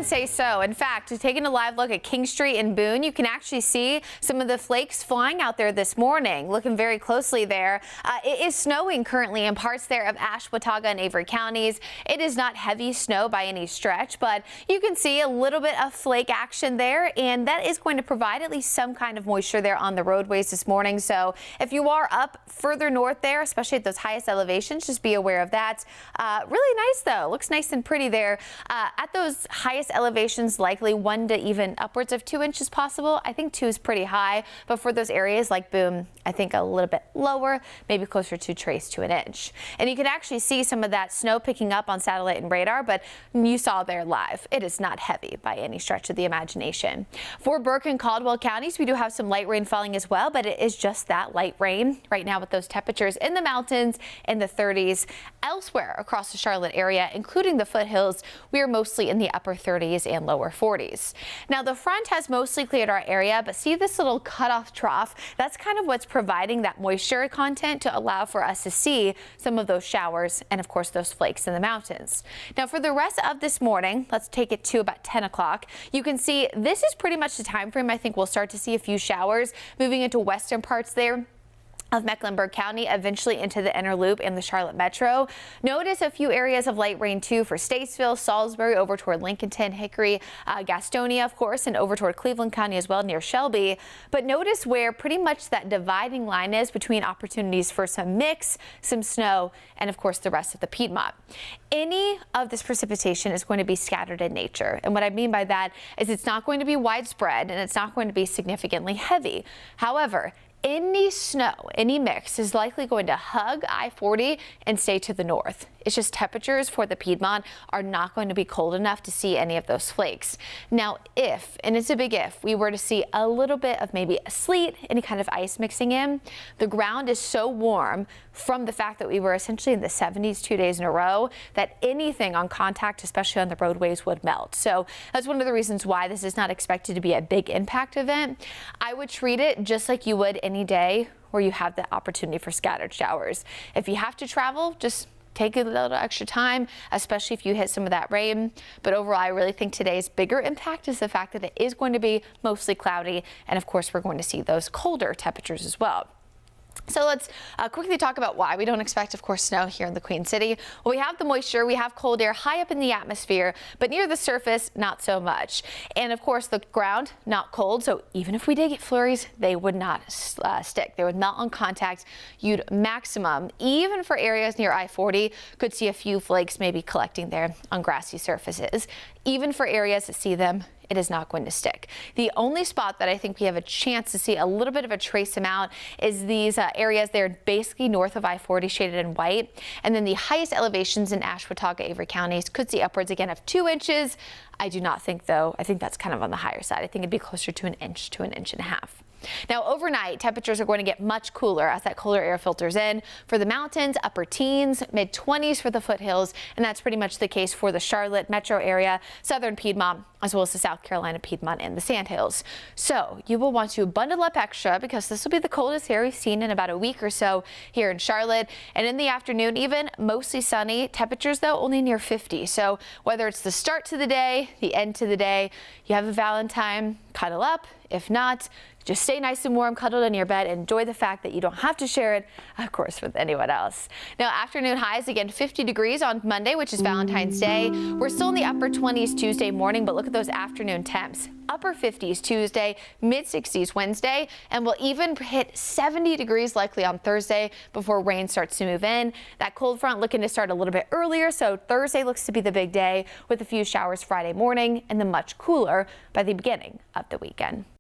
would say so. In fact, taking a live look at King Street in Boone, you can actually see some of the flakes flying out there this morning. Looking very closely there. It is snowing currently in parts there of Ashwaubenon and Avery counties. It is not heavy snow by any stretch, but you can see a little bit of flake action there, and that is going to provide at least some kind of moisture there on the roadways this morning. So if you are up further north there, especially at those highest elevations, just be aware of that. Really nice though. Looks nice and pretty there. At those highest elevations, likely 1 to even upwards of 2 inches possible. I think 2 is pretty high, but for those areas like Boone, I think a little bit lower, maybe closer to trace to 1 inch. And you can actually see some of that snow picking up on satellite and radar, but you saw there live. It is not heavy by any stretch of the imagination. For Burke and Caldwell counties, we do have some light rain falling as well, but it is just that light rain right now with those temperatures in the mountains in the 30s. Elsewhere across the Charlotte area, including the foothills, we are mostly in the upper 30s and lower 40s. Now the front has mostly cleared our area, but see this little cutoff trough? That's kind of what's providing that moisture content to allow for us to see some of those showers and of course those flakes in the mountains. Now for the rest of this morning, let's take it to about 10 o'clock. You can see this is pretty much the time frame I think we'll start to see a few showers moving into western parts there of Mecklenburg County, eventually into the inner loop in the Charlotte metro. Notice a few areas of light rain too for Statesville, Salisbury, over toward Lincolnton, Hickory, Gastonia, of course, and over toward Cleveland County as well near Shelby. But notice where pretty much that dividing line is between opportunities for some mix, some snow, and of course the rest of the Piedmont. Any of this precipitation is going to be scattered in nature. And what I mean by that is it's not going to be widespread and it's not going to be significantly heavy. However, any snow, any mix is likely going to hug I-40 and stay to the north. It's just temperatures for the Piedmont are not going to be cold enough to see any of those flakes. Now, if, and it's a big if, we were to see a little bit of maybe a sleet, any kind of ice mixing in, the ground is so warm from the fact that we were essentially in the 70s 2 days in a row that anything on contact, especially on the roadways, would melt. So that's one of the reasons why this is not expected to be a big impact event. I would treat it just like you would any day where you have the opportunity for scattered showers. If you have to travel, just take a little extra time, especially if you hit some of that rain. But overall, I really think today's bigger impact is the fact that it is going to be mostly cloudy. And of course, we're going to see those colder temperatures as well. So let's quickly talk about why we don't expect, of course, snow here in the Queen City. Well, we have the moisture, we have cold air high up in the atmosphere, but near the surface, not so much. And of course, the ground, not cold. So even if we did get flurries, they would not stick. They would melt on contact. You'd maximum, even for areas near I-40, could see a few flakes maybe collecting there on grassy surfaces. Even for areas that see them, it is not going to stick. The only spot that I think we have a chance to see a little bit of a trace amount is these areas there basically north of I-40 shaded in white. And then the highest elevations in Ashwaubenon, Avery counties could see upwards again of 2 inches. I do not think though, I think that's kind of on the higher side. I think it'd be closer to 1 inch to 1.5 inches. Now overnight, temperatures are going to get much cooler as that colder air filters in. For the mountains, upper teens, mid 20s for the foothills, and that's pretty much the case for the Charlotte metro area, southern Piedmont, as well as the South Carolina Piedmont and the Sandhills. So you will want to bundle up extra because this will be the coldest air we've seen in about a week or so here in Charlotte. And in the afternoon, even mostly sunny. Temperatures though only near 50. So whether it's the start to the day, the end to the day, you have a Valentine, cuddle up. If not, just stay nice and warm, cuddled in your bed. Enjoy the fact that you don't have to share it, of course, with anyone else. Now, afternoon highs again 50 degrees on Monday, which is Valentine's Day. We're still in the upper 20s Tuesday morning, but look at those afternoon temps. Upper 50s Tuesday, mid 60s Wednesday, and we'll even hit 70 degrees likely on Thursday before rain starts to move in. That cold front looking to start a little bit earlier, so Thursday looks to be the big day with a few showers Friday morning and then much cooler by the beginning of the weekend.